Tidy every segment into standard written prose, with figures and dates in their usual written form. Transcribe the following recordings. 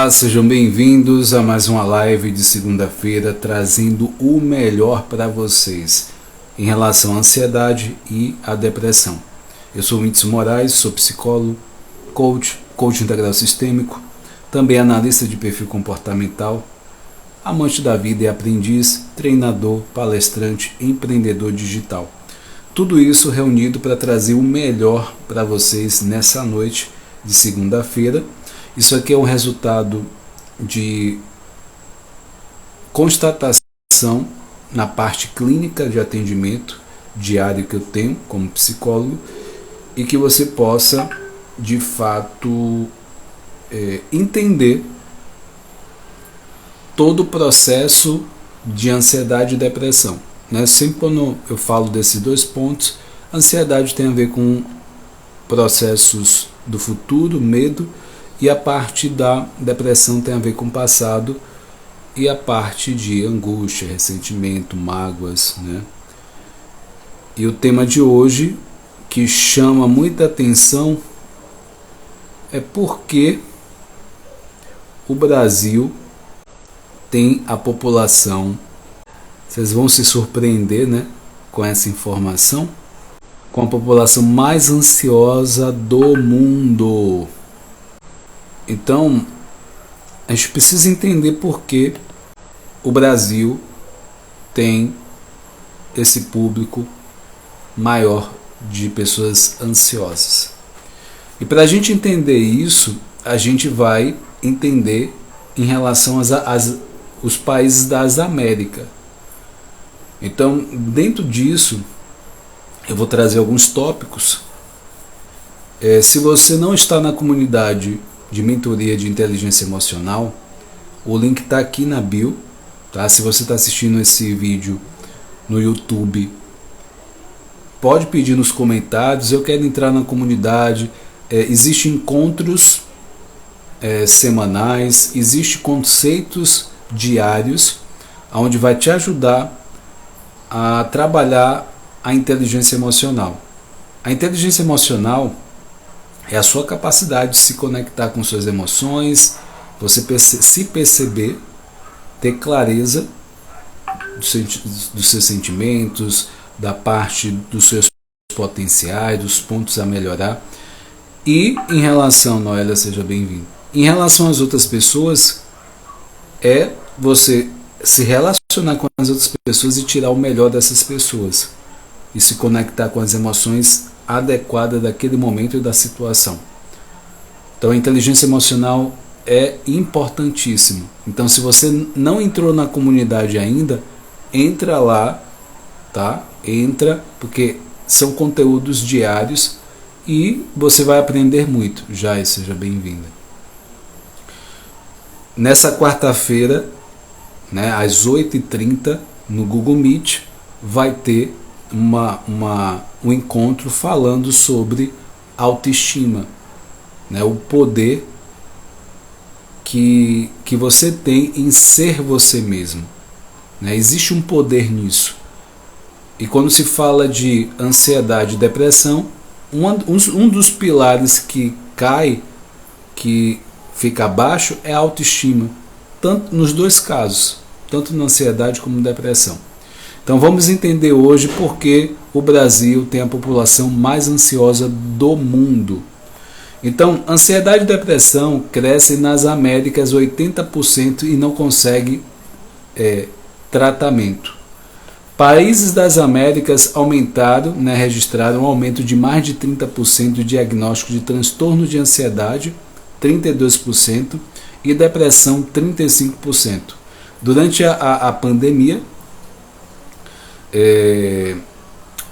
Olá, sejam bem-vindos a mais uma live de segunda-feira, trazendo o melhor para vocês em relação à ansiedade e à depressão. Eu sou o Whindersson Moraes, sou psicólogo, coach integral sistêmico, também analista de perfil comportamental, amante da vida e aprendiz, treinador, palestrante, empreendedor digital. Tudo isso reunido para trazer o melhor para vocês nessa noite de segunda-feira. Isso aqui é um resultado de constatação na parte clínica de atendimento diário que eu tenho como psicólogo e que você possa, de fato, entender todo o processo de ansiedade e depressão. Sempre quando eu falo desses dois pontos, ansiedade tem a ver com processos do futuro, medo, e a parte da depressão tem a ver com o passado e a parte de angústia, ressentimento, mágoas, E o tema de hoje, que chama muita atenção, é porque o Brasil tem a população, vocês vão se surpreender, com essa informação, com a população mais ansiosa do mundo. Então, a gente precisa entender por que o Brasil tem esse público maior de pessoas ansiosas. E para a gente entender isso, a gente vai entender em relação aos países das Américas. Então, dentro disso, eu vou trazer alguns tópicos. Se você não está na comunidade de mentoria de inteligência emocional, o link está aqui na bio, tá? Se você está assistindo esse vídeo no YouTube, pode pedir nos comentários, eu quero entrar na comunidade. Existem encontros semanais, existem conceitos diários, onde vai te ajudar a trabalhar a inteligência emocional. A inteligência emocional é a sua capacidade de se conectar com suas emoções, você se perceber, ter clareza dos seus sentimentos, da parte dos seus potenciais, dos pontos a melhorar. E em relação, Noélia, seja bem-vindo. Em relação às outras pessoas, é você se relacionar com as outras pessoas e tirar o melhor dessas pessoas. E se conectar com as emoções adequada daquele momento e da situação. Então a inteligência emocional é importantíssimo. Então se você não entrou na comunidade ainda, entra lá, tá? Entra, porque são conteúdos diários e você vai aprender muito. Jai, seja bem-vinda. Nessa quarta-feira, às 8h30, no Google Meet, vai ter um encontro falando sobre autoestima, o poder que você tem em ser você mesmo. Existe um poder nisso. E quando se fala de ansiedade e depressão, um dos pilares que cai, que fica abaixo, é a autoestima, tanto nos dois casos, tanto na ansiedade como na depressão. Então vamos entender hoje por que o Brasil tem a população mais ansiosa do mundo. Então, ansiedade e depressão crescem nas Américas 80% e não consegue tratamento. Países das Américas registraram um aumento de mais de 30% do diagnóstico de transtorno de ansiedade, 32%, e depressão, 35%. Durante a pandemia,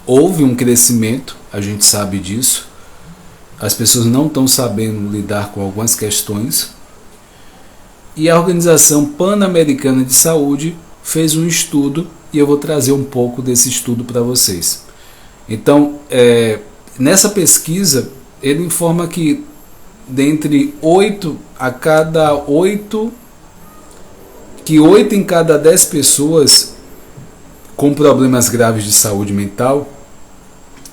houve um crescimento, a gente sabe disso. As pessoas não estão sabendo lidar com algumas questões. E a Organização Pan-Americana de Saúde fez um estudo, e eu vou trazer um pouco desse estudo para vocês. Então, nessa pesquisa, ele informa que dentre 8 em cada 10 pessoas com problemas graves de saúde mental,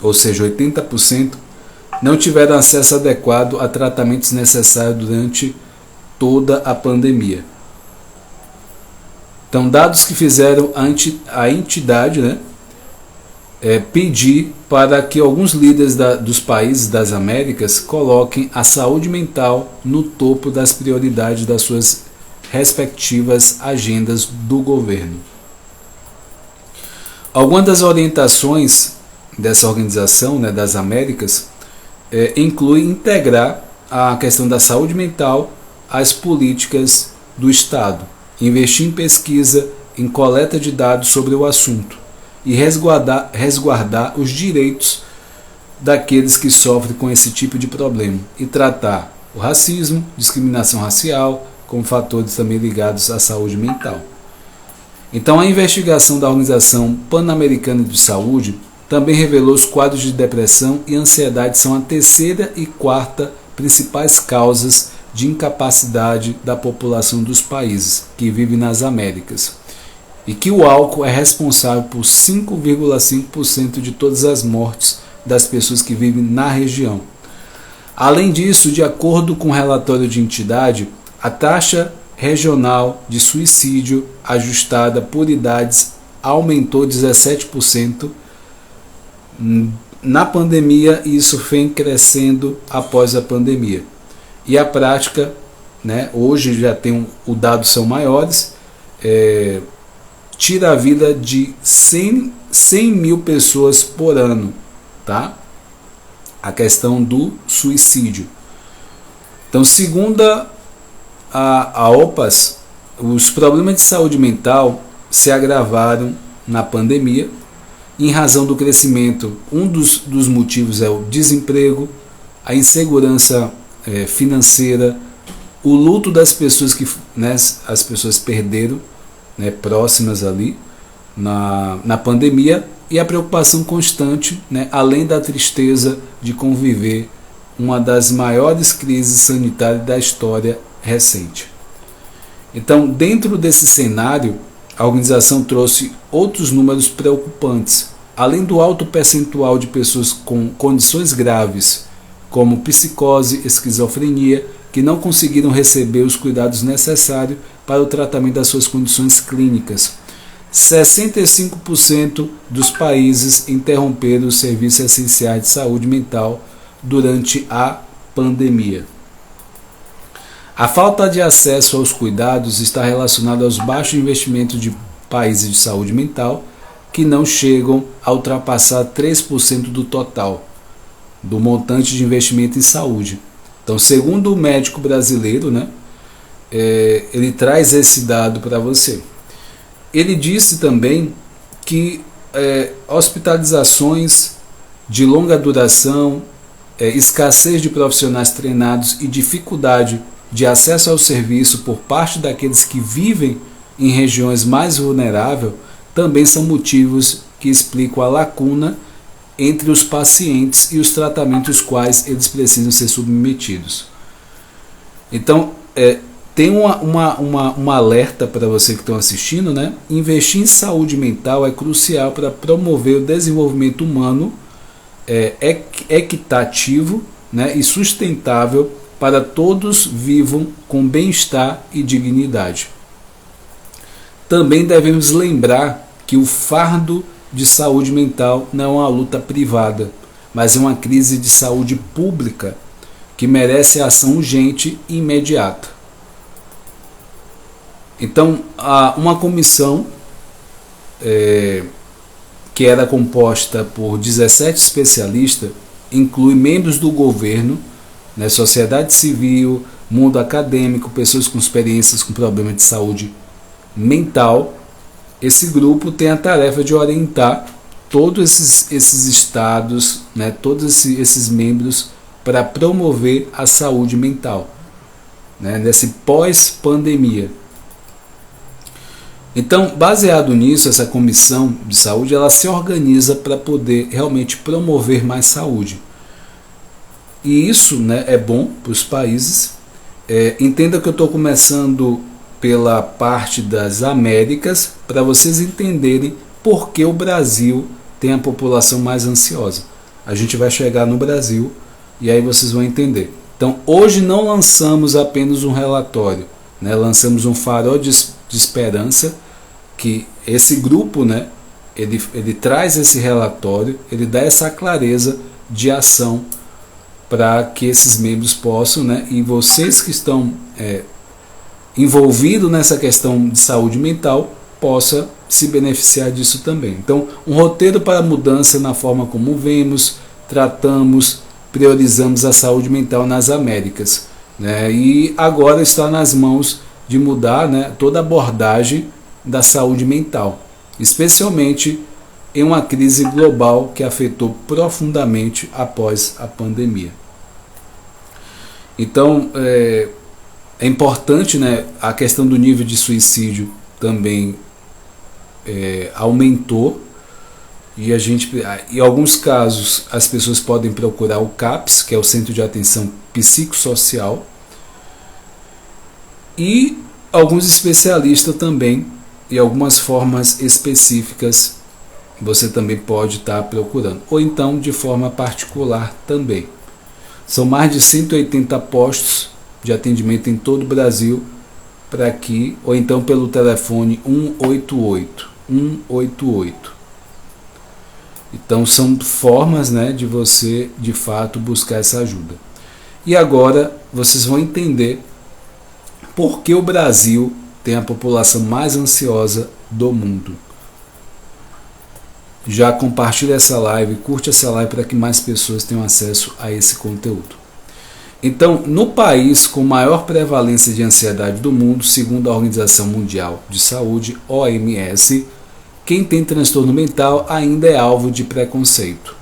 ou seja, 80%, não tiveram acesso adequado a tratamentos necessários durante toda a pandemia. Então, dados que fizeram a entidade, né, pedir para que alguns líderes dos países das Américas coloquem a saúde mental no topo das prioridades das suas respectivas agendas do governo. Algumas das orientações dessa organização, né, das Américas, inclui integrar a questão da saúde mental às políticas do Estado, investir em pesquisa, em coleta de dados sobre o assunto e resguardar os direitos daqueles que sofrem com esse tipo de problema e tratar o racismo, discriminação racial, como fatores também ligados à saúde mental. Então, a investigação da Organização Pan-Americana de Saúde também revelou os quadros de depressão e ansiedade são a terceira e quarta principais causas de incapacidade da população dos países que vivem nas Américas, e que o álcool é responsável por 5,5% de todas as mortes das pessoas que vivem na região. Além disso, de acordo com o relatório de entidade, a taxa regional de suicídio ajustada por idades aumentou 17% na pandemia, e isso vem crescendo após a pandemia. E a prática, né, hoje já tem os dados são maiores, tira a vida de 100 mil pessoas por ano, tá? A questão do suicídio. Então, segundo a OPAS, os problemas de saúde mental se agravaram na pandemia, em razão do crescimento. Um dos motivos é o desemprego, a insegurança financeira, o luto das pessoas que, né, as pessoas perderam, né, próximas ali na pandemia, e a preocupação constante, né, além da tristeza de conviver uma das maiores crises sanitárias da história recente. Então, dentro desse cenário, a organização trouxe outros números preocupantes. Além do alto percentual de pessoas com condições graves, como psicose, esquizofrenia, que não conseguiram receber os cuidados necessários para o tratamento das suas condições clínicas. 65% dos países interromperam os serviços essenciais de saúde mental durante a pandemia. A falta de acesso aos cuidados está relacionada aos baixos investimentos de países de saúde mental, que não chegam a ultrapassar 3% do total do montante de investimento em saúde. Então, segundo o médico brasileiro, né, ele traz esse dado para você. Ele disse também que hospitalizações de longa duração, escassez de profissionais treinados e dificuldade de acesso ao serviço por parte daqueles que vivem em regiões mais vulneráveis também são motivos que explicam a lacuna entre os pacientes e os tratamentos quais eles precisam ser submetidos. Então, tem um alerta para você que está assistindo, né? Investir em saúde mental é crucial para promover o desenvolvimento humano equitativo, né, e sustentável para todos vivam com bem-estar e dignidade. Também devemos lembrar que o fardo de saúde mental não é uma luta privada, mas é uma crise de saúde pública que merece ação urgente e imediata. Então, uma comissão que era composta por 17 especialistas, inclui membros do governo, né, sociedade civil, mundo acadêmico, pessoas com experiências com problemas de saúde mental. Esse grupo tem a tarefa de orientar todos esses estados, né, todos esses membros, para promover a saúde mental, né, nesse pós-pandemia. Então, baseado nisso, essa comissão de saúde ela se organiza para poder realmente promover mais saúde. E isso, né, é bom para os países. Entenda que eu estou começando pela parte das Américas para vocês entenderem por que o Brasil tem a população mais ansiosa. A gente vai chegar no Brasil e aí vocês vão entender. Então, hoje não lançamos apenas um relatório, né? Lançamos um farol de esperança, que esse grupo, né, ele traz esse relatório, ele dá essa clareza de ação para que esses membros possam, né, e vocês que estão envolvidos nessa questão de saúde mental, possa se beneficiar disso também. Então, um roteiro para mudança na forma como vemos, tratamos, priorizamos a saúde mental nas Américas, né? E agora está nas mãos de mudar, né, toda a abordagem da saúde mental, especialmente em uma crise global que afetou profundamente após a pandemia. Então, é importante, né, a questão do nível de suicídio também aumentou, e em alguns casos as pessoas podem procurar o CAPS, que é o Centro de Atenção Psicossocial, e alguns especialistas também, e algumas formas específicas você também pode estar procurando, ou então de forma particular também. São mais de 180 postos de atendimento em todo o Brasil, para aqui, ou então pelo telefone 188. Então são formas, né, de você de fato buscar essa ajuda. E agora vocês vão entender por que o Brasil tem a população mais ansiosa do mundo. Já compartilha essa live, curte essa live para que mais pessoas tenham acesso a esse conteúdo. Então, no país com maior prevalência de ansiedade do mundo, segundo a Organização Mundial de Saúde, OMS, quem tem transtorno mental ainda é alvo de preconceito.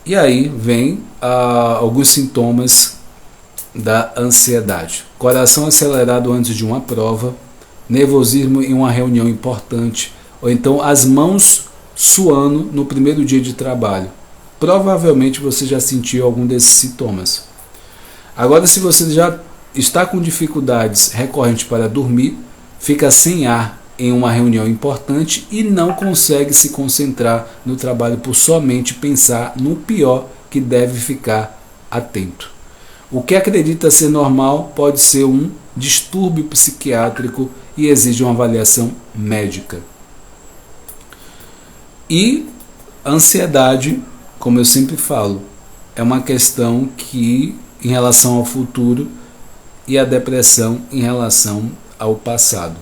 E aí vem alguns sintomas da ansiedade: coração acelerado antes de uma prova, nervosismo em uma reunião importante, ou então as mãos suando no primeiro dia de trabalho. Provavelmente você já sentiu algum desses sintomas. Agora, se você já está com dificuldades recorrentes para dormir, fica sem ar em uma reunião importante e não consegue se concentrar no trabalho por somente pensar no pior, que deve ficar atento. O que acredita ser normal pode ser um distúrbio psiquiátrico e exige uma avaliação médica. E ansiedade, como eu sempre falo, é uma questão que, em relação ao futuro, e a depressão em relação ao passado.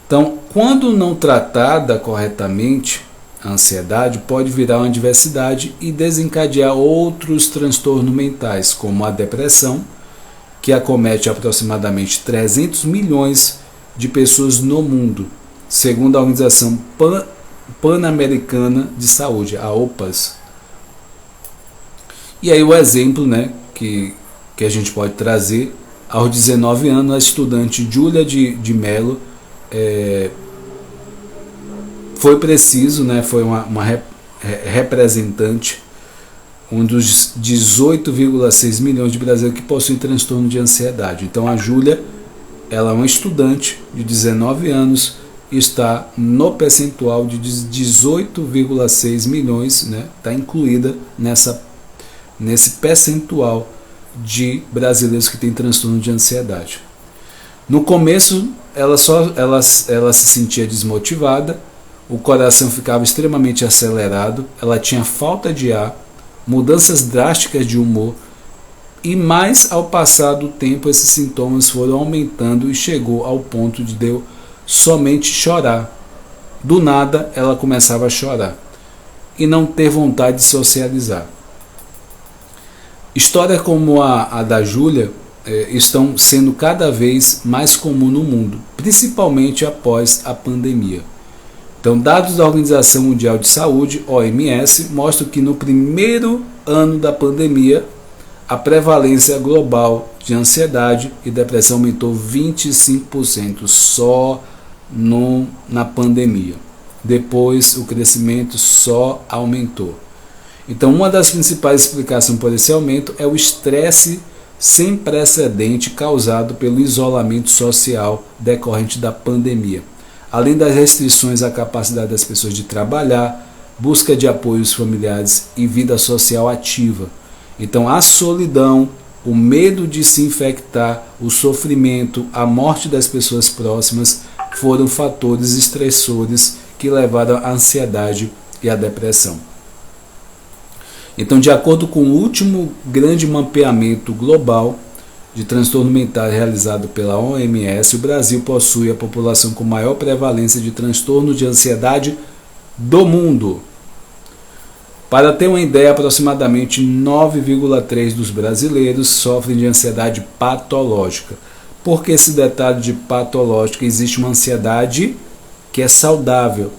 Então, quando não tratada corretamente, a ansiedade pode virar uma adversidade e desencadear outros transtornos mentais, como a depressão, que acomete aproximadamente 300 milhões de pessoas no mundo, segundo a Organização Pan-Americana de Saúde, a OPAS. E aí o exemplo, né, que a gente pode trazer: aos 19 anos, a estudante Júlia de Mello foi preciso, né, foi uma representante, um dos 18,6 milhões de brasileiros que possuem transtorno de ansiedade. Então a Júlia, ela é uma estudante de 19 anos, está no percentual de 18,6 milhões, né, está incluída nesse percentual de brasileiros que têm transtorno de ansiedade. No começo, ela se sentia desmotivada, o coração ficava extremamente acelerado, ela tinha falta de ar, mudanças drásticas de humor, e mais ao passar do tempo esses sintomas foram aumentando e chegou ao ponto de eu somente chorar. Do nada ela começava a chorar e não ter vontade de socializar. Histórias como a da Júlia estão sendo cada vez mais comum no mundo, principalmente após a pandemia. Então, dados da Organização Mundial de Saúde, OMS, mostram que no primeiro ano da pandemia, a prevalência global de ansiedade e depressão aumentou 25% só na pandemia. Depois, o crescimento só aumentou. Então, uma das principais explicações por esse aumento é o estresse sem precedente causado pelo isolamento social decorrente da pandemia, além das restrições à capacidade das pessoas de trabalhar, busca de apoios familiares e vida social ativa. Então a solidão, o medo de se infectar, o sofrimento, a morte das pessoas próximas foram fatores estressores que levaram à ansiedade e à depressão. Então, de acordo com o último grande mapeamento global de transtorno mental realizado pela OMS, o Brasil possui a população com maior prevalência de transtorno de ansiedade do mundo. Para ter uma ideia, aproximadamente 9,3% dos brasileiros sofrem de ansiedade patológica. Por que esse detalhe de patológica? Existe uma ansiedade que é saudável,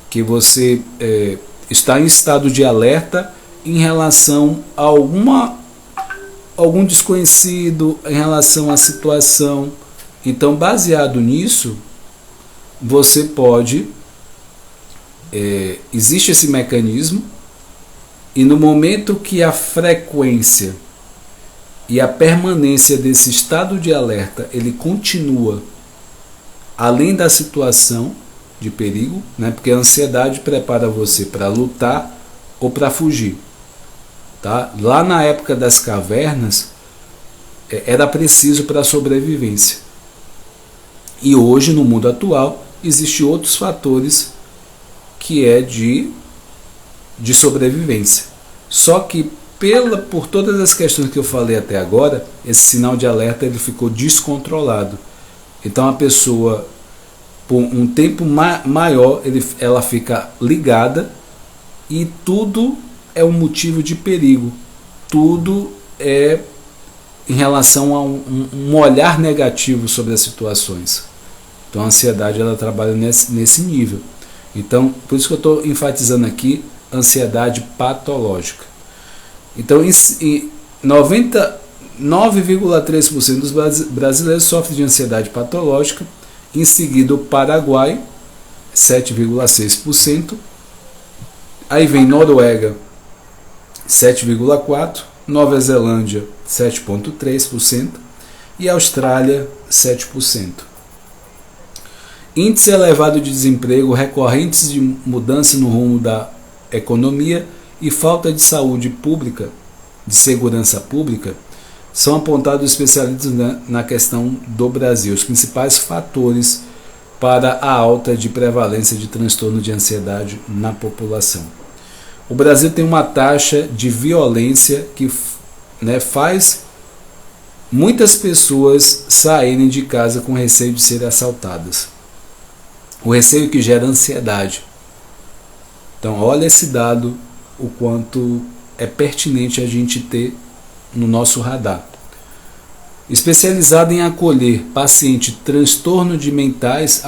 que você está em estado de alerta em relação a algum desconhecido, em relação à situação. Então, baseado nisso, você pode... existe esse mecanismo, e no momento que a frequência e a permanência desse estado de alerta ele continua além da situação de perigo, né? Porque a ansiedade prepara você para lutar ou para fugir. Tá? Lá na época das cavernas, era preciso para a sobrevivência. E hoje, no mundo atual, existem outros fatores que é de sobrevivência. Só que, por todas as questões que eu falei até agora, esse sinal de alerta ele ficou descontrolado. Então, a pessoa, por um tempo maior, ela fica ligada e tudo é um motivo de perigo, tudo é em relação a um olhar negativo sobre as situações. Então a ansiedade ela trabalha nesse nível. Então, por isso que eu estou enfatizando aqui ansiedade patológica. Então, 9,3% dos brasileiros sofrem de ansiedade patológica, em seguida o Paraguai, 7,6%, aí vem Noruega, 7,4%, Nova Zelândia 7,3% e Austrália 7%. Índice elevado de desemprego, recorrentes de mudança no rumo da economia e falta de saúde pública, de segurança pública, são apontados especialistas na questão do Brasil, os principais fatores para a alta de prevalência de transtorno de ansiedade na população. O Brasil tem uma taxa de violência que faz muitas pessoas saírem de casa com receio de serem assaltadas. O receio que gera ansiedade. Então, olha esse dado, o quanto é pertinente a gente ter no nosso radar. Especializado em acolher paciente transtorno de mentais,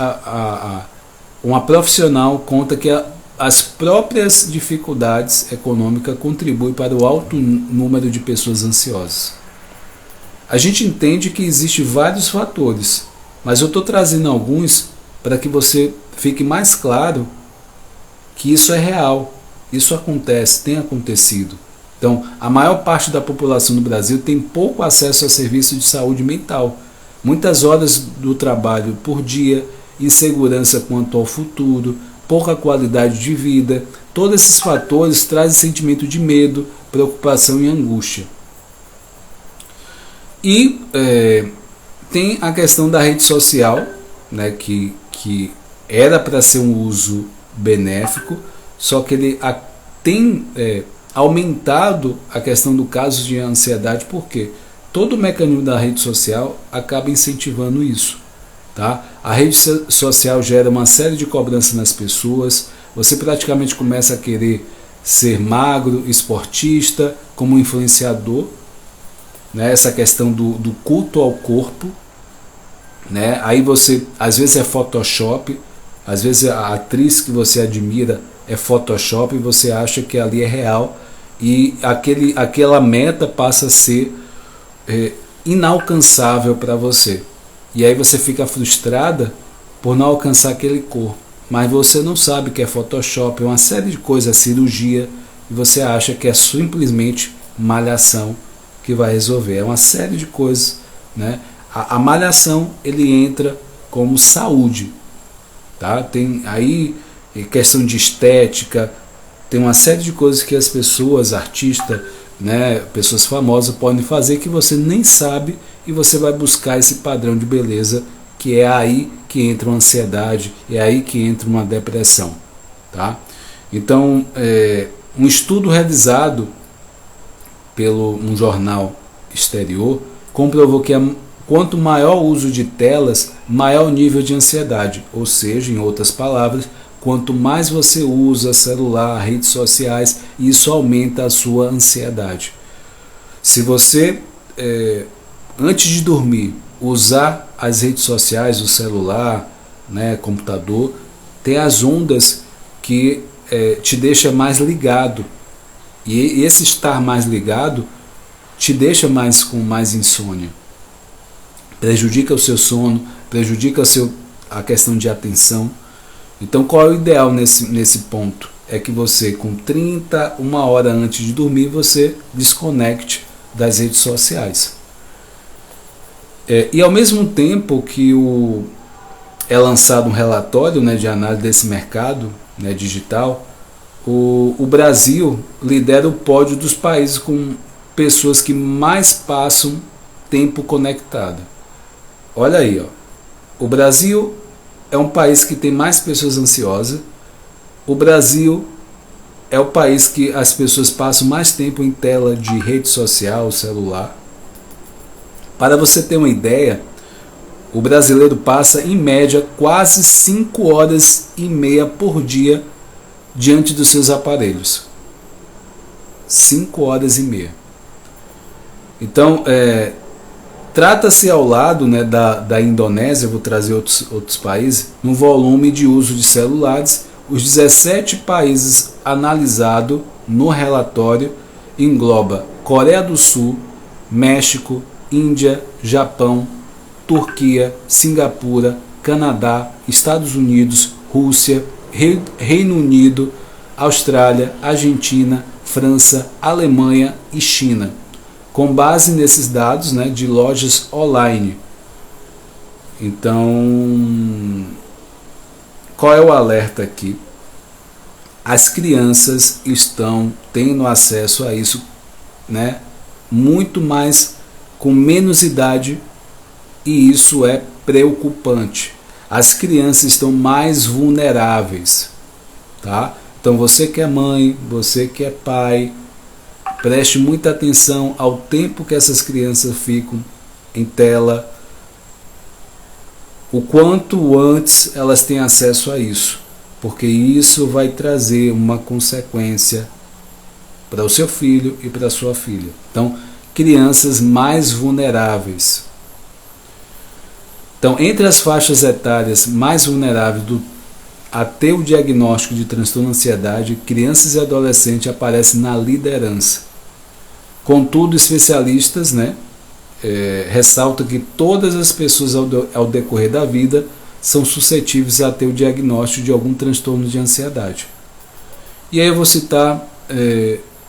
uma profissional conta que as próprias dificuldades econômicas contribuem para o alto número de pessoas ansiosas. A gente entende que existem vários fatores, mas eu estou trazendo alguns para que você fique mais claro que isso é real, isso acontece, tem acontecido. Então, a maior parte da população do Brasil tem pouco acesso a serviços de saúde mental, muitas horas do trabalho por dia, insegurança quanto ao futuro, pouca qualidade de vida. Todos esses fatores trazem sentimento de medo, preocupação e angústia. E tem a questão da rede social, né, que era para ser um uso benéfico, só que ele tem aumentado a questão do caso de ansiedade, porque todo o mecanismo da rede social acaba incentivando isso. Tá? A rede social gera uma série de cobranças nas pessoas, você praticamente começa a querer ser magro, esportista, como influenciador, né? Essa questão do culto ao corpo, né? Aí você, às vezes é Photoshop, às vezes a atriz que você admira é Photoshop e você acha que ali é real, e aquela meta passa a ser inalcançável para você. E aí você fica frustrada por não alcançar aquele corpo. Mas você não sabe que é Photoshop, é uma série de coisas, cirurgia, e você acha que é simplesmente malhação que vai resolver. É uma série de coisas, né? A malhação, ele entra como saúde. Tá? Tem aí questão de estética, tem uma série de coisas que as pessoas, artistas, né, pessoas famosas podem fazer que você nem sabe, e você vai buscar esse padrão de beleza, que é aí que entra uma ansiedade, é aí que entra uma depressão, tá? Então, um estudo realizado pelo um jornal exterior comprovou que quanto maior o uso de telas, maior o nível de ansiedade, ou seja, em outras palavras, quanto mais você usa celular, redes sociais, isso aumenta a sua ansiedade. Se você, antes de dormir, usar as redes sociais, o celular, né, computador, tem as ondas que te deixa mais ligado. E esse estar mais ligado te deixa com mais insônia. Prejudica o seu sono, prejudica a questão de atenção. Então, qual é o ideal nesse ponto? É que você, com 1 hora antes de dormir, você desconecte das redes sociais. E ao mesmo tempo que é lançado um relatório, né, de análise desse mercado, né, digital, o Brasil lidera o pódio dos países com pessoas que mais passam tempo conectado. Olha aí, ó. O Brasil é um país que tem mais pessoas ansiosas. O Brasil é o país que as pessoas passam mais tempo em tela de rede social, celular. Para você ter uma ideia, o brasileiro passa em média quase 5 horas e meia por dia diante dos seus aparelhos. 5 horas e meia. Então, trata-se ao lado, né, da Indonésia, vou trazer outros países, no volume de uso de celulares. Os 17 países analisados no relatório engloba Coreia do Sul, México, Índia, Japão, Turquia, Singapura, Canadá, Estados Unidos, Rússia, Reino Unido, Austrália, Argentina, França, Alemanha e China, com base nesses dados, né, de lojas online. Então, qual é o alerta aqui? As crianças estão tendo acesso a isso, né, muito mais com menos idade, e isso é preocupante. As crianças estão mais vulneráveis, tá? Então, você que é mãe, você que é pai, preste muita atenção ao tempo que essas crianças ficam em tela, o quanto antes elas têm acesso a isso, porque isso vai trazer uma consequência para o seu filho e para a sua filha. Então, crianças mais vulneráveis. Então, entre as faixas etárias mais vulneráveis até o diagnóstico de transtorno de ansiedade, crianças e adolescentes aparecem na liderança. Contudo, especialistas, né, ressaltam que todas as pessoas ao decorrer da vida são suscetíveis a ter o diagnóstico de algum transtorno de ansiedade. E aí eu vou citar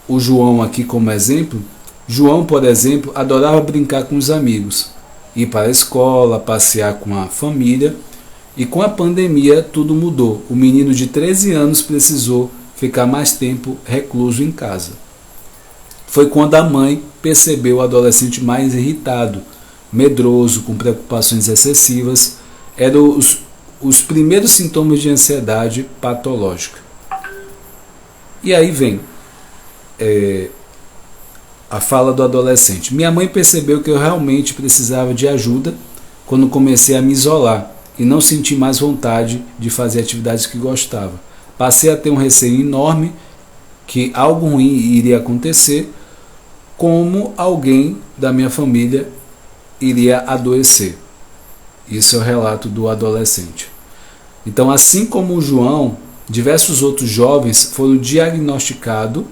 o João aqui como exemplo. João, por exemplo, adorava brincar com os amigos, ir para a escola, passear com a família, e com a pandemia tudo mudou. O menino de 13 anos precisou ficar mais tempo recluso em casa. Foi quando a mãe percebeu o adolescente mais irritado, medroso, com preocupações excessivas. Eram os primeiros sintomas de ansiedade patológica. E aí vem a fala do adolescente. Minha mãe percebeu que eu realmente precisava de ajuda quando comecei a me isolar e não senti mais vontade de fazer atividades que gostava. Passei a ter um receio enorme que algo ruim iria acontecer, como alguém da minha família iria adoecer. Isso é o relato do adolescente. Então, assim como o João, diversos outros jovens foram diagnosticados,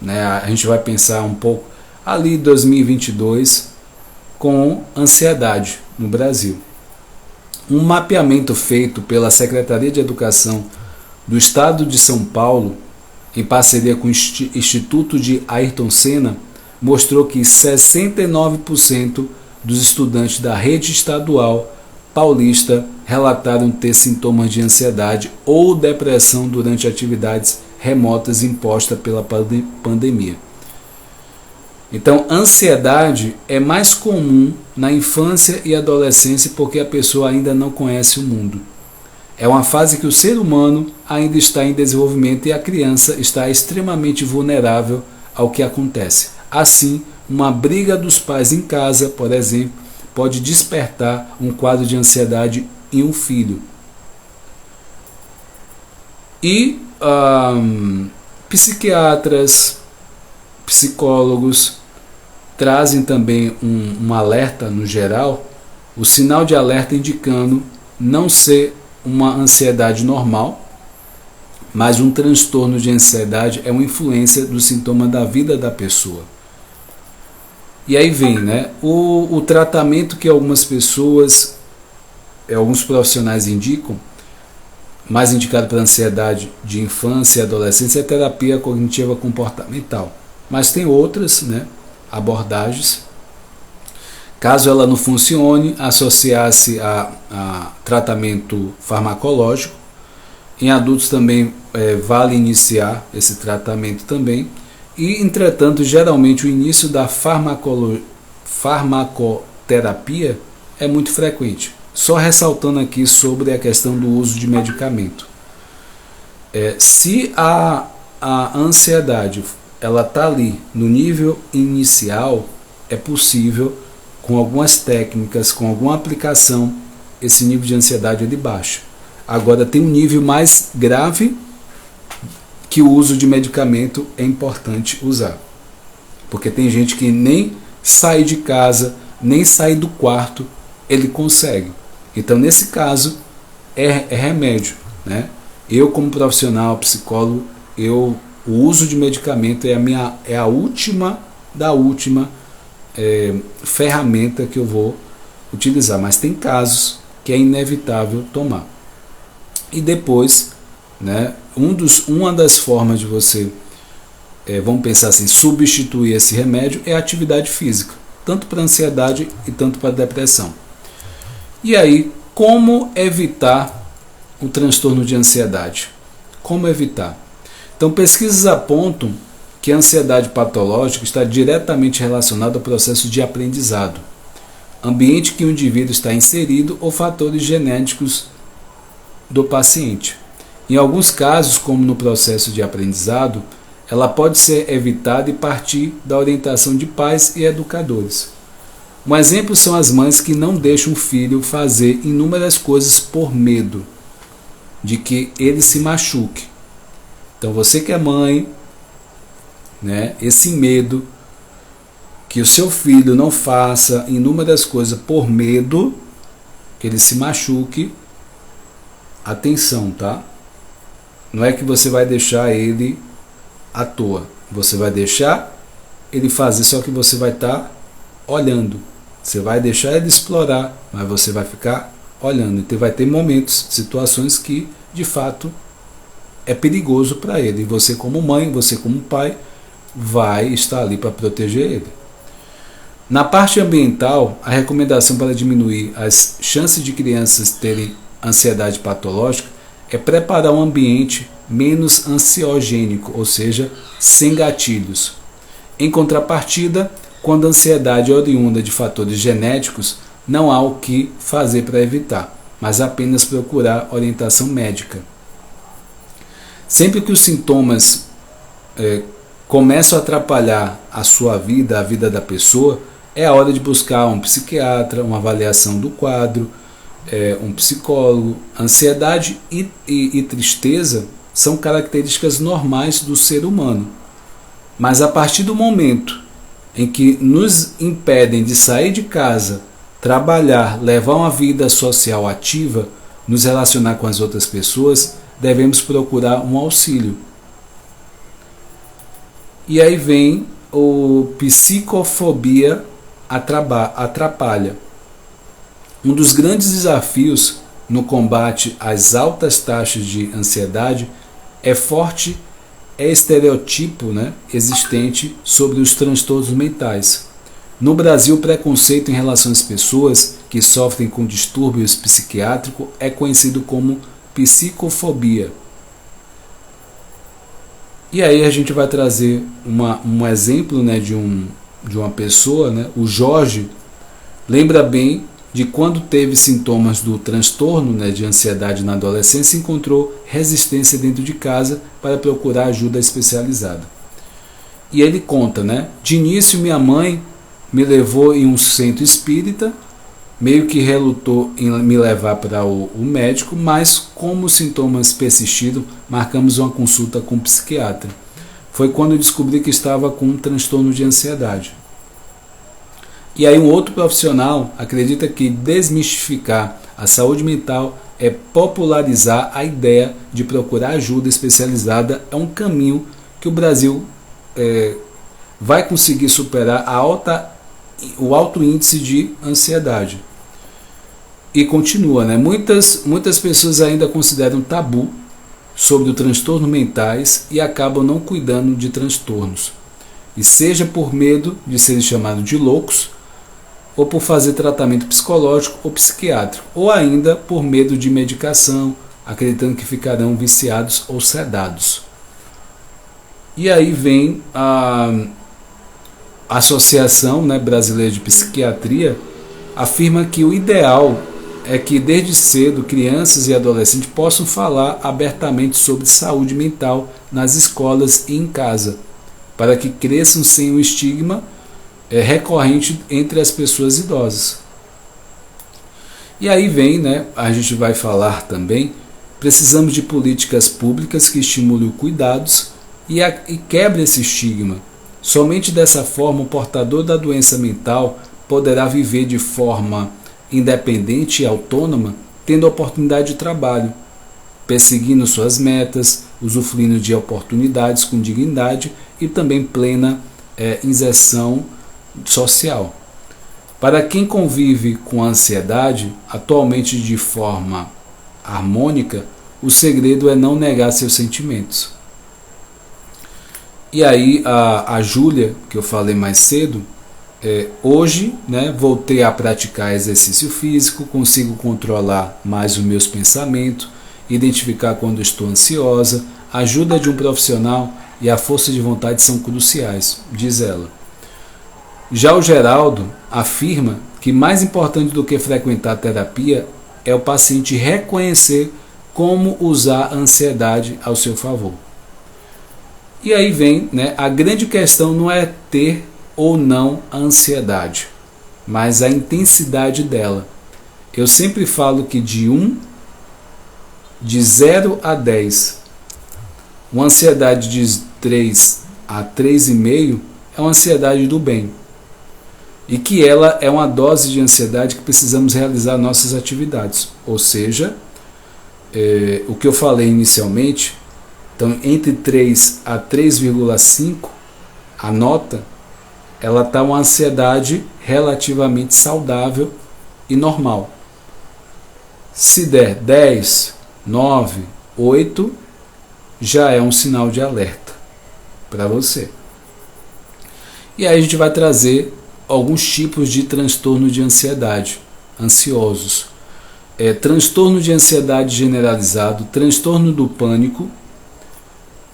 né, a gente vai pensar um pouco ali em 2022, com ansiedade no Brasil. Um mapeamento feito pela Secretaria de Educação do Estado de São Paulo, em parceria com o Instituto de Ayrton Senna, mostrou que 69% dos estudantes da rede estadual paulista relataram ter sintomas de ansiedade ou depressão durante atividades remotas impostas pela pandemia. Então, ansiedade é mais comum na infância e adolescência porque a pessoa ainda não conhece o mundo. É uma fase que o ser humano ainda está em desenvolvimento e a criança está extremamente vulnerável ao que acontece. Assim, uma briga dos pais em casa, por exemplo, pode despertar um quadro de ansiedade em um filho. E psiquiatras, psicólogos trazem também um alerta no geral, o sinal de alerta indicando não ser uma ansiedade normal, mas um transtorno de ansiedade é uma influência do sintoma da vida da pessoa. E aí vem, né, o tratamento que algumas pessoas, alguns profissionais indicam, mais indicado para ansiedade de infância e adolescência, é a terapia cognitiva comportamental. Mas tem outras, né, abordagens. Caso ela não funcione, associar-se a tratamento farmacológico. Em adultos também vale iniciar esse tratamento também. E, entretanto, geralmente o início da farmacoterapia é muito frequente. Só ressaltando aqui sobre a questão do uso de medicamento. Se a ansiedade ela está ali no nível inicial, é possível, com algumas técnicas, com alguma aplicação, esse nível de ansiedade ele baixa. Agora, tem um nível mais grave que o uso de medicamento é importante usar. Porque tem gente que nem sair de casa, nem sair do quarto, ele consegue. Então, nesse caso, é remédio, né? Eu, como profissional, psicólogo, o uso de medicamento é a última da última ferramenta que eu vou utilizar. Mas tem casos que é inevitável tomar. E depois, né, uma das formas de você, vamos pensar assim, substituir esse remédio é a atividade física, tanto para ansiedade e tanto para depressão. E aí, como evitar o transtorno de ansiedade? Como evitar? Então, pesquisas apontam que a ansiedade patológica está diretamente relacionada ao processo de aprendizado, ambiente que o indivíduo está inserido ou fatores genéticos do paciente. Em alguns casos, como no processo de aprendizado, ela pode ser evitada e partir da orientação de pais e educadores. Um exemplo são as mães que não deixam o filho fazer inúmeras coisas por medo de que ele se machuque. Então você que é mãe, né, esse medo que o seu filho não faça inúmeras coisas por medo que ele se machuque, atenção, tá? Não é que você vai deixar ele à toa. Você vai deixar ele fazer, só que você vai estar olhando. Você vai deixar ele explorar, mas você vai ficar olhando. Então vai ter momentos, situações que, de fato, é perigoso para ele. E você como mãe, você como pai, vai estar ali para proteger ele. Na parte ambiental, a recomendação para diminuir as chances de crianças terem ansiedade patológica é preparar um ambiente menos ansiogênico, ou seja, sem gatilhos. Em contrapartida, quando a ansiedade é oriunda de fatores genéticos, não há o que fazer para evitar, mas apenas procurar orientação médica. Sempre que os sintomas começam a atrapalhar a sua vida, a vida da pessoa, é a hora de buscar um psiquiatra, uma avaliação do quadro, um psicólogo. Ansiedade e tristeza são características normais do ser humano, mas a partir do momento em que nos impedem de sair de casa, trabalhar, levar uma vida social ativa, nos relacionar com as outras pessoas, devemos procurar um auxílio. E aí vem o psicofobia atrapalha. Um dos grandes desafios no combate às altas taxas de ansiedade é forte estereotipo, né, existente sobre os transtornos mentais. No Brasil, o preconceito em relação às pessoas que sofrem com distúrbios psiquiátricos é conhecido como psicofobia. E aí a gente vai trazer um exemplo, né, de de uma pessoa, né? O Jorge lembra bem de quando teve sintomas do transtorno, né, de ansiedade na adolescência, encontrou resistência dentro de casa para procurar ajuda especializada. E ele conta, né? De início minha mãe me levou em um centro espírita, meio que relutou em me levar para o médico, mas como os sintomas persistiram, marcamos uma consulta com um psiquiatra. Foi quando eu descobri que estava com um transtorno de ansiedade. E aí um outro profissional acredita que desmistificar a saúde mental é popularizar a ideia de procurar ajuda especializada, é um caminho que o Brasil vai conseguir superar o alto índice de ansiedade. E continua, né? Muitas pessoas ainda consideram tabu sobre o transtorno mentais e acabam não cuidando de transtornos. E seja por medo de serem chamados de loucos, ou por fazer tratamento psicológico ou psiquiátrico, ou ainda por medo de medicação, acreditando que ficarão viciados ou sedados. E aí vem a Associação, né, Brasileira de Psiquiatria, afirma que o ideal é que desde cedo crianças e adolescentes possam falar abertamente sobre saúde mental nas escolas e em casa, para que cresçam sem o estigma recorrente entre as pessoas idosas. E aí vem, né, a gente vai falar também, precisamos de políticas públicas que estimulem cuidados e quebre esse estigma. Somente dessa forma o portador da doença mental poderá viver de forma independente e autônoma, tendo oportunidade de trabalho, perseguindo suas metas, usufruindo de oportunidades com dignidade e também plena inserção social. Para quem convive com a ansiedade, atualmente de forma harmônica, o segredo é não negar seus sentimentos. E aí a Júlia, que eu falei mais cedo, hoje, né, voltei a praticar exercício físico, consigo controlar mais os meus pensamentos, identificar quando estou ansiosa, a ajuda de um profissional e a força de vontade são cruciais, diz ela. Já o Geraldo afirma que mais importante do que frequentar a terapia é o paciente reconhecer como usar a ansiedade ao seu favor. E aí vem, né, a grande questão não é ter ou não a ansiedade, mas a intensidade dela. Eu sempre falo que de 0 a 10, uma ansiedade de 3 a 3,5 é uma ansiedade do bem. E que ela é uma dose de ansiedade que precisamos realizar nossas atividades. Ou seja, o que eu falei inicialmente, então entre 3 a 3,5, a nota, ela está uma ansiedade relativamente saudável e normal. Se der 10, 9, 8, já é um sinal de alerta para você. E aí a gente vai trazer alguns tipos de transtorno de ansiedade, ansiosos. Transtorno de ansiedade generalizado, transtorno do pânico,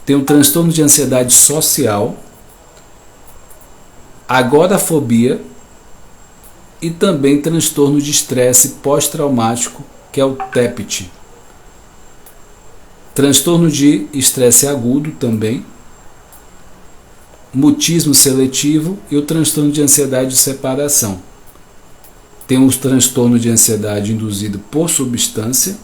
tem o transtorno de ansiedade social, agorafobia e também transtorno de estresse pós-traumático, que é o TEPT. Transtorno de estresse agudo também, mutismo seletivo e o transtorno de ansiedade de separação. Tem o transtorno de ansiedade induzido por substância.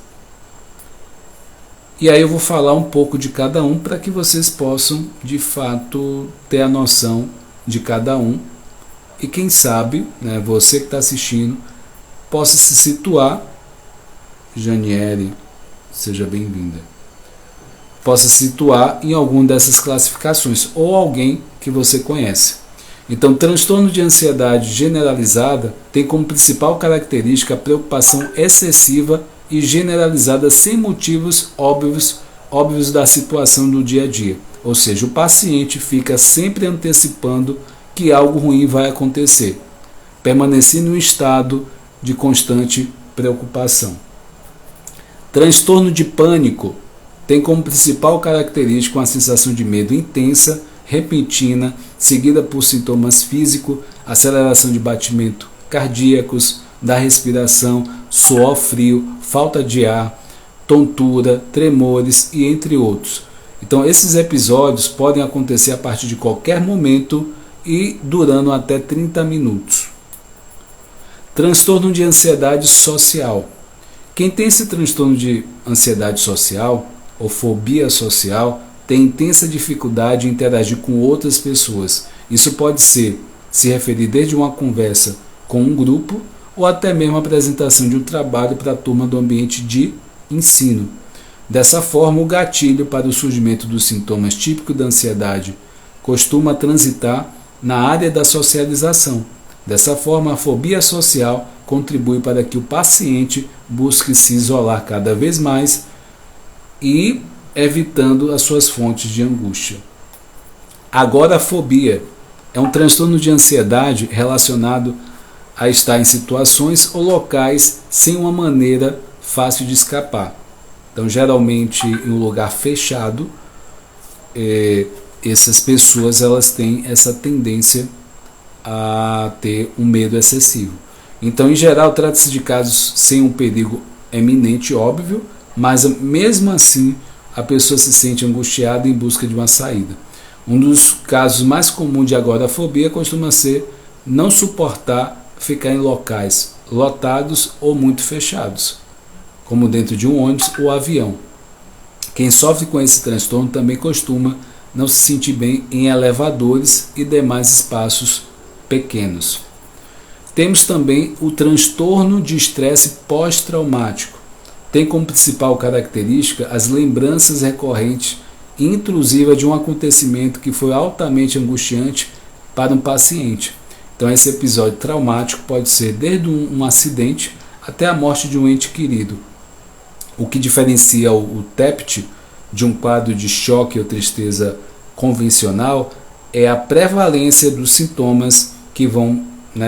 E aí eu vou falar um pouco de cada um para que vocês possam, de fato, ter a noção de cada um. E quem sabe, né, você que está assistindo, possa se situar. Janiele, seja bem-vinda. Possa se situar em alguma dessas classificações ou alguém que você conhece. Então, transtorno de ansiedade generalizada tem como principal característica a preocupação excessiva e generalizada sem motivos óbvios da situação do dia a dia. Ou seja, o paciente fica sempre antecipando que algo ruim vai acontecer, permanecendo em um estado de constante preocupação. Transtorno de pânico tem como principal característica uma sensação de medo intensa repentina, seguida por sintomas físicos, aceleração de batimento cardíacos, da respiração, suor frio, falta de ar, tontura, tremores e entre outros. Então esses episódios podem acontecer a partir de qualquer momento e durando até 30 minutos. Transtorno de ansiedade social. Quem tem esse transtorno de ansiedade social ou fobia social tem intensa dificuldade em interagir com outras pessoas. Isso pode se referir desde uma conversa com um grupo ou até mesmo a apresentação de um trabalho para a turma do ambiente de ensino. Dessa forma, o gatilho para o surgimento dos sintomas típicos da ansiedade costuma transitar na área da socialização. Dessa forma, a fobia social contribui para que o paciente busque se isolar cada vez mais e evitando as suas fontes de angústia. Agorafobia é um transtorno de ansiedade relacionado a estar em situações ou locais sem uma maneira fácil de escapar. Então, geralmente, em um lugar fechado, essas pessoas elas têm essa tendência a ter um medo excessivo. Então, em geral, trata-se de casos sem um perigo eminente, óbvio, mas mesmo assim a pessoa se sente angustiada em busca de uma saída. Um dos casos mais comuns de agorafobia costuma ser não suportar ficar em locais lotados ou muito fechados, como dentro de um ônibus ou avião. Quem sofre com esse transtorno também costuma não se sentir bem em elevadores e demais espaços pequenos. Temos também o transtorno de estresse pós-traumático. Tem como principal característica as lembranças recorrentes e intrusivas de um acontecimento que foi altamente angustiante para um paciente. Então, esse episódio traumático pode ser desde um acidente até a morte de um ente querido. O que diferencia o TEPT de um quadro de choque ou tristeza convencional é a prevalência dos sintomas que vão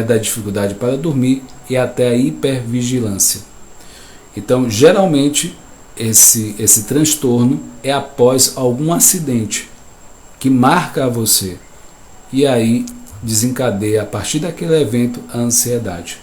da dificuldade para dormir e até a hipervigilância. Então, geralmente, esse transtorno é após algum acidente que marca a você e aí desencadeia a partir daquele evento a ansiedade.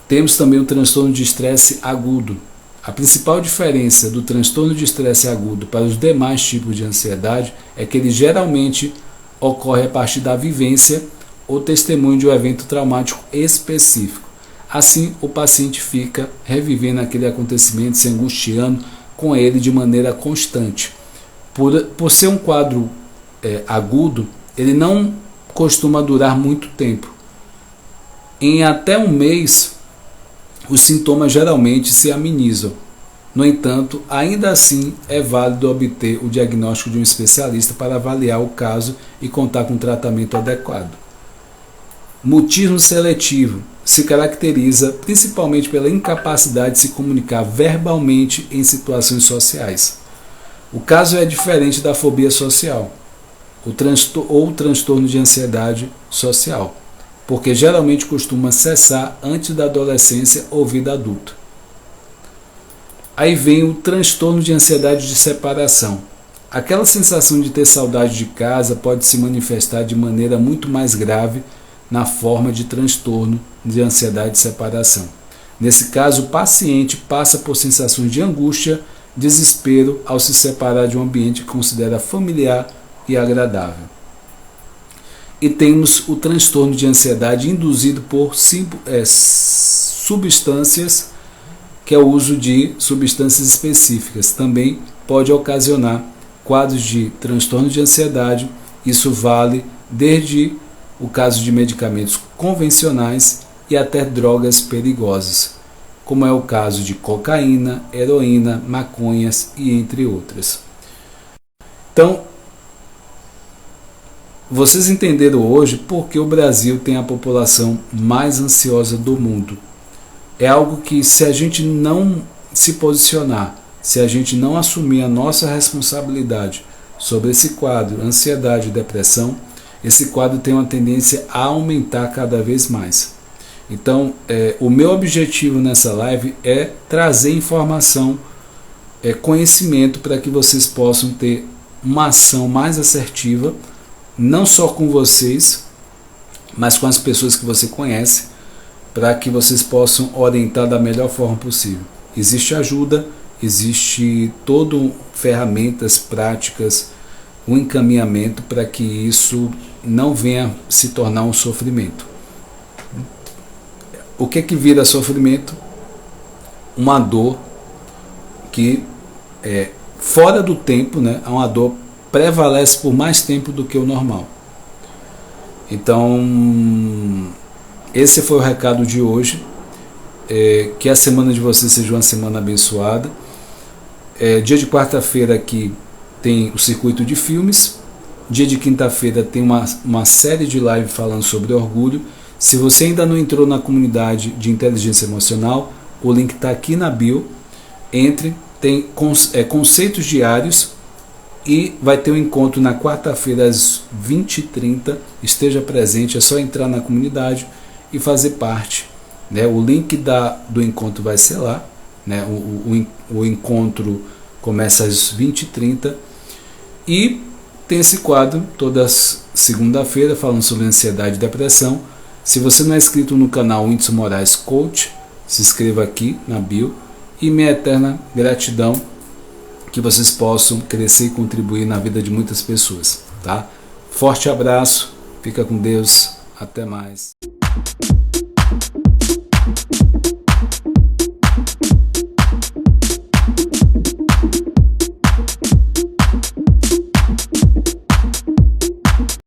Temos também o transtorno de estresse agudo. A principal diferença do transtorno de estresse agudo para os demais tipos de ansiedade é que ele geralmente ocorre a partir da vivência ou testemunho de um evento traumático específico. Assim, o paciente fica revivendo aquele acontecimento, se angustiando com ele de maneira constante. Por ser um quadro agudo, ele não costuma durar muito tempo. Em até um mês, os sintomas geralmente se amenizam. No entanto, ainda assim é válido obter o diagnóstico de um especialista para avaliar o caso e contar com um tratamento adequado. Mutismo seletivo se caracteriza principalmente pela incapacidade de se comunicar verbalmente em situações sociais. O caso é diferente da fobia social, ou o transtorno de ansiedade social, porque geralmente costuma cessar antes da adolescência ou vida adulta. Aí vem o transtorno de ansiedade de separação. Aquela sensação de ter saudade de casa pode se manifestar de maneira muito mais grave na forma de transtorno de ansiedade de separação. Nesse caso, o paciente passa por sensações de angústia, desespero ao se separar de um ambiente que considera familiar e agradável. E temos o transtorno de ansiedade induzido por substâncias, que é o uso de substâncias específicas. Também pode ocasionar quadros de transtorno de ansiedade. Isso vale desde o caso de medicamentos convencionais e até drogas perigosas, como é o caso de cocaína, heroína, maconhas e entre outras. Então, vocês entenderam hoje por que o Brasil tem a população mais ansiosa do mundo. É algo que, se a gente não se posicionar, se a gente não assumir a nossa responsabilidade sobre esse quadro, ansiedade e depressão, esse quadro tem uma tendência a aumentar cada vez mais. Então, o meu objetivo nessa live é trazer informação, conhecimento para que vocês possam ter uma ação mais assertiva não só com vocês, mas com as pessoas que você conhece, para que vocês possam orientar da melhor forma possível. Existe ajuda, existe todo ferramentas práticas, um encaminhamento para que isso não venha se tornar um sofrimento. O que vira sofrimento? Uma dor que é fora do tempo, né? Uma dor prevalece por mais tempo do que o normal. Então, esse foi o recado de hoje. Que a semana de vocês seja uma semana abençoada. Dia de quarta-feira aqui tem o circuito de filmes. Dia de quinta-feira tem uma série de live falando sobre orgulho. Se você ainda não entrou na comunidade de inteligência emocional, o link está aqui na bio. Entre, tem conceitos diários e vai ter um encontro na quarta-feira às 20h30. Esteja presente, é só entrar na comunidade e fazer parte. Né? O link do encontro vai ser lá. Né? O encontro começa às 20h30 e tem esse quadro toda segunda-feira falando sobre ansiedade e depressão. Se você não é inscrito no canal Whindeson Moraes Coach, se inscreva aqui na bio. E minha eterna gratidão que vocês possam crescer e contribuir na vida de muitas pessoas. Tá? Forte abraço, fica com Deus, até mais.